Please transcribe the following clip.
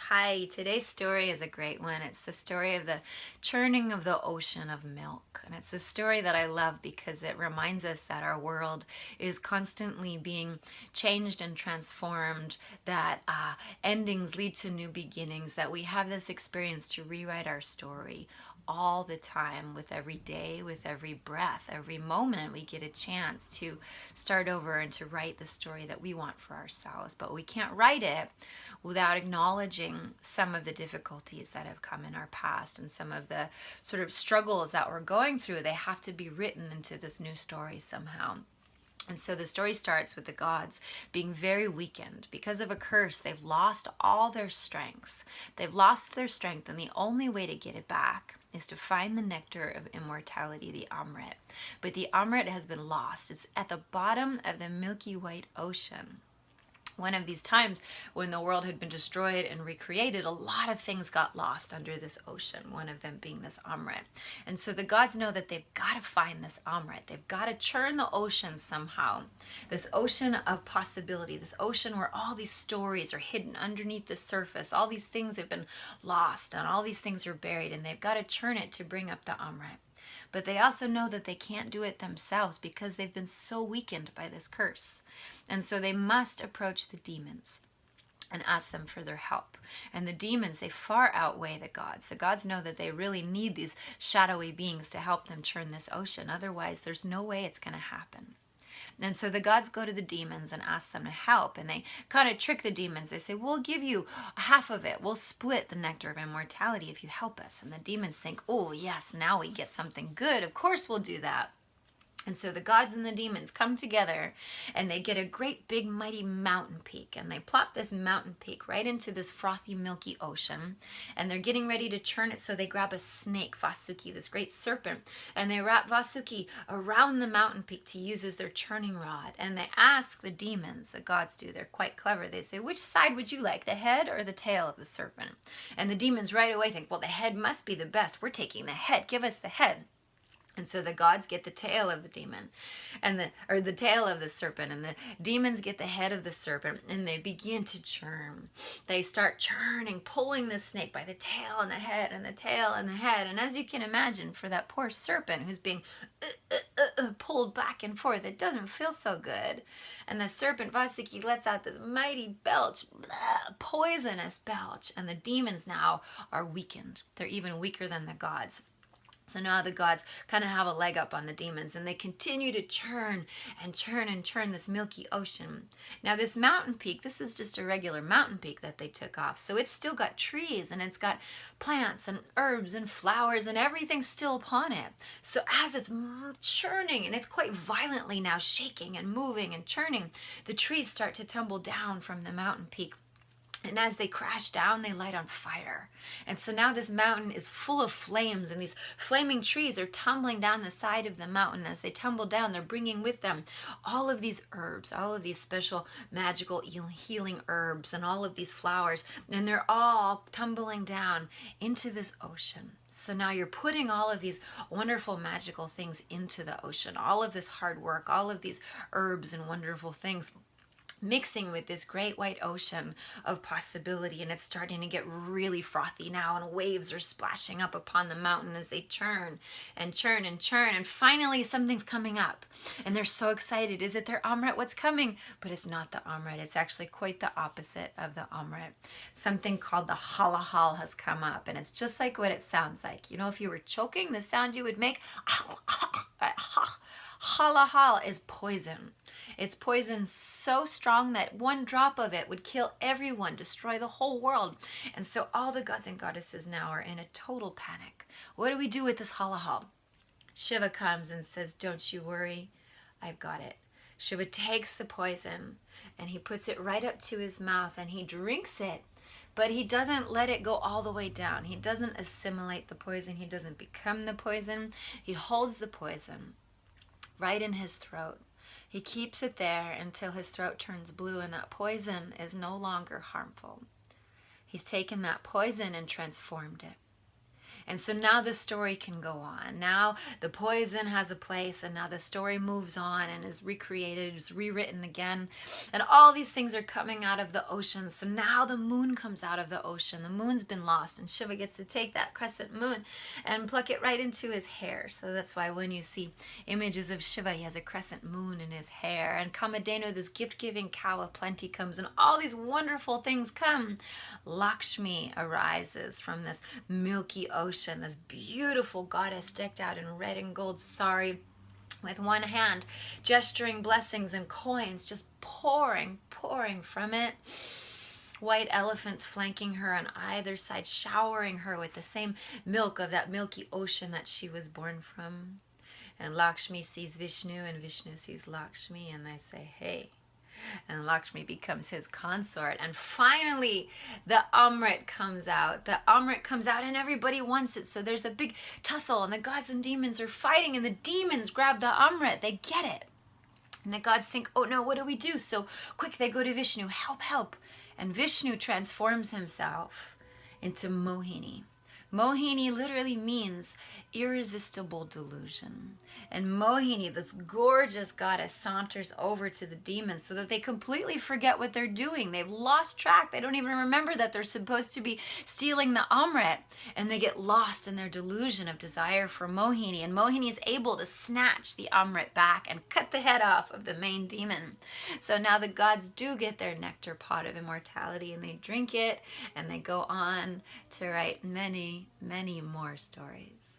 Hi, today's story is a great one. It's the story of the churning of the ocean of milk. And it's a story that I love because it reminds us that our world is constantly being changed and transformed, that endings lead to new beginnings, that we have this experience to rewrite our story all the time, with every day, with every breath, every moment. We get a chance to start over and to write the story that we want for ourselves. But we can't write it without acknowledging some of the difficulties that have come in our past and some of the sort of struggles that we're going through. They have to be written into this new story somehow. And so the story starts with the gods being very weakened. Because of a curse, they've lost all their strength. They've lost their strength, and the only way to get it back is to find the nectar of immortality, the Amrit. But the Amrit has been lost. It's at the bottom of the milky white ocean. One of these times when the world had been destroyed and recreated, a lot of things got lost under this ocean, one of them being this Amrit. And so the gods know that they've got to find this Amrit. They've got to churn the ocean somehow. This ocean of possibility, this ocean where all these stories are hidden underneath the surface. All these things have been lost and all these things are buried, and they've got to churn it to bring up the Amrit. But they also know that they can't do it themselves because they've been so weakened by this curse. And so they must approach the demons and ask them for their help. And the demons, they far outweigh the gods. The gods know that they really need these shadowy beings to help them churn this ocean. Otherwise, there's no way it's going to happen. And so the gods go to the demons and ask them to help. And they kind of trick the demons. They say, we'll give you half of it. We'll split the nectar of immortality if you help us. And the demons think, oh, yes, now we get something good. Of course we'll do that. And so the gods and the demons come together and they get a great big mighty mountain peak, and they plop this mountain peak right into this frothy milky ocean, and they're getting ready to churn it. So they grab a snake, Vasuki, this great serpent, and they wrap Vasuki around the mountain peak to use as their churning rod. And they ask the demons, the gods do, they're quite clever, they say, which side would you like, the head or the tail of the serpent? And the demons right away think, well, the head must be the best. We're taking the head. Give us the head. And so the gods get the tail of the demon, or the tail of the serpent, and the demons get the head of the serpent, and they begin to churn. They start churning, pulling the snake by the tail and the head and the tail and the head. And as you can imagine, for that poor serpent who's being pulled back and forth, it doesn't feel so good. And the serpent Vasuki lets out this mighty belch, poisonous belch, and the demons now are weakened. They're even weaker than the gods. So now the gods kind of have a leg up on the demons, and they continue to churn and churn and churn this milky ocean. Now this mountain peak, this is just a regular mountain peak that they took off. So it's still got trees, and it's got plants and herbs and flowers, and everything's still upon it. So as it's churning, and it's quite violently now shaking and moving and churning, the trees start to tumble down from the mountain peak. And as they crash down, they light on fire. And so now this mountain is full of flames, and these flaming trees are tumbling down the side of the mountain. As they tumble down, they're bringing with them all of these herbs, all of these special magical healing herbs, and all of these flowers. And they're all tumbling down into this ocean. So now you're putting all of these wonderful magical things into the ocean, all of this hard work, all of these herbs and wonderful things, mixing with this great white ocean of possibility. And it's starting to get really frothy now, and waves are splashing up upon the mountain as they churn and churn and churn. And finally something's coming up, and they're so excited. Is it their Amrit? What's coming? But it's not the Amrit. It's actually quite the opposite of the Amrit. Something called the halahal has come up, and it's just like what it sounds like. You know, if you were choking, the sound you would make, halahal, is poison. It's poison so strong that one drop of it would kill everyone, destroy the whole world. And so all the gods and goddesses now are in a total panic. What do we do with this halahal? Shiva comes and says, don't you worry, I've got it. Shiva takes the poison and he puts it right up to his mouth and he drinks it. But he doesn't let it go all the way down. He doesn't assimilate the poison. He doesn't become the poison. He holds the poison right in his throat. He keeps it there until his throat turns blue and that poison is no longer harmful. He's taken that poison and transformed it. And so now the story can go on. Now the poison has a place, and now the story moves on and is recreated, is rewritten again. And all these things are coming out of the ocean. So now the moon comes out of the ocean. The moon's been lost, and Shiva gets to take that crescent moon and pluck it right into his hair. So that's why when you see images of Shiva, he has a crescent moon in his hair. And Kamadhenu, this gift-giving cow of plenty, comes, and all these wonderful things come. Lakshmi arises from this milky ocean, this beautiful goddess decked out in red and gold sari, with one hand gesturing blessings and coins just pouring from it. White elephants flanking her on either side, showering her with the same milk of that milky ocean that she was born from. And Lakshmi sees Vishnu, and Vishnu sees Lakshmi, and they say, hey. And Lakshmi becomes his consort. And finally, the Amrit comes out. The Amrit comes out, and everybody wants it. So there's a big tussle, and the gods and demons are fighting, and the demons grab the Amrit. They get it. And the gods think, oh no, what do we do? So quick, they go to Vishnu, help, help. And Vishnu transforms himself into Mohini. Mohini literally means irresistible delusion. And Mohini, this gorgeous goddess, saunters over to the demons so that they completely forget what they're doing. They've lost track. They don't even remember that they're supposed to be stealing the Amrit. And they get lost in their delusion of desire for Mohini. And Mohini is able to snatch the Amrit back and cut the head off of the main demon. So now the gods do get their nectar pot of immortality, and they drink it, and they go on to write many more stories.